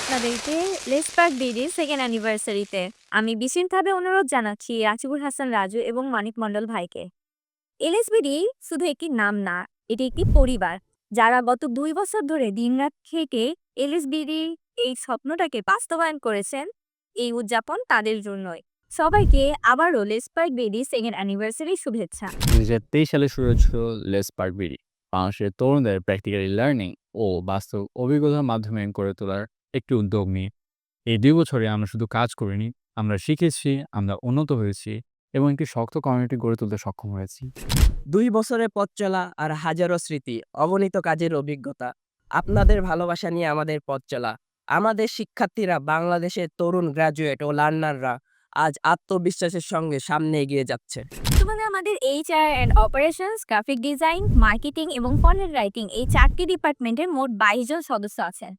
আপনাদেরকে লেসপার্ক BD second অ্যানিভার্সারিতে আমি বিশেষভাবে অনুরোধ জানাচ্ছি রাকিবুল হাসান রাজু এবং মানিক মণ্ডল ভাইকে। এলএসবিডি শুধু একটি নাম না, এটি একটি পরিবার যারা গত ২ বছর ধরে দিনরাত থেকে এলএসবিডি এই স্বপ্নটাকে বাস্তবায়ন করেছেন। এই উদযাপন তাদের জন্যই। সবাইকে আবারও লেসপার্ক বিডি সেকেন্ড অ্যানিভার্সারি শুভেচ্ছা। ২০২৩ সালে শুরু হয়েছিল লেস পার্ক বিডি। বাংলাদেশের তরুণদের প্র্যাকটিক্যালি লার্নিং ও বাস্তব অভিজ্ঞতার মাধ্যমে গড়ে তোলার একটি উদ্যোগ নিয়ে। এই ২ বছরে আমরা শুধু কাজ করিনি, আমরা শিখেছি, আমরা উন্নত হয়েছি এবং একটি শক্ত কমিউনিটি গড়ে তুলতে সক্ষম হয়েছি। ২ বছরের পথ চলা আর হাজারো স্মৃতি, অগণিত কাজের অভিজ্ঞতা। আপনাদের ভালোবাসা নিয়ে আমাদের পথ চলা। আমাদের শিক্ষার্থীরা, বাংলাদেশের তরুণ গ্র্যাজুয়েট ও লার্নাররা আজ আত্মবিশ্বাসের সঙ্গে সামনে এগিয়ে যাচ্ছে। বর্তমানে আমাদের HR and operations, graphic design, marketing এবং কন্টেন্ট রাইটিং এই ৪টি ডিপার্টমেন্টের মোট ২২ জন সদস্য আছেন।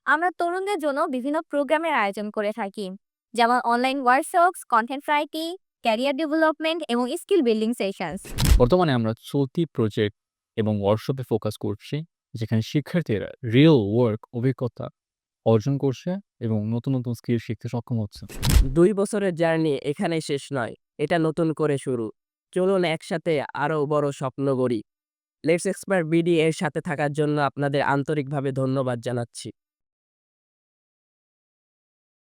আমরা তরুণদের জন্য বিভিন্ন প্রোগ্রামের আয়োজন করে থাকি, যেমন online workshops, content writing, career development এবং স্কিল বিল্ডিং সেশনস। বর্তমানে আমরা চলতি প্রজেক্ট এবং ওয়ার্কশপে ফোকাস করছি, যেখানে শিক্ষার্থীরা রিয়েল ওয়ার্ক অভিজ্ঞতা অর্জন করছে এবং নতুন, নতুন স্কিল শিখতে সক্ষম হচ্ছে। ২ বছরের জার্নি এখানেই শেষ নয়, এটা নতুন করে শুরু। চলুন একসাথে আরও বড় স্বপ্ন গড়ি। লেটস এক্সপায়ার বিডি এর সাথে থাকার জন্য আপনাদের আন্তরিকভাবে ধন্যবাদ জানাচ্ছি।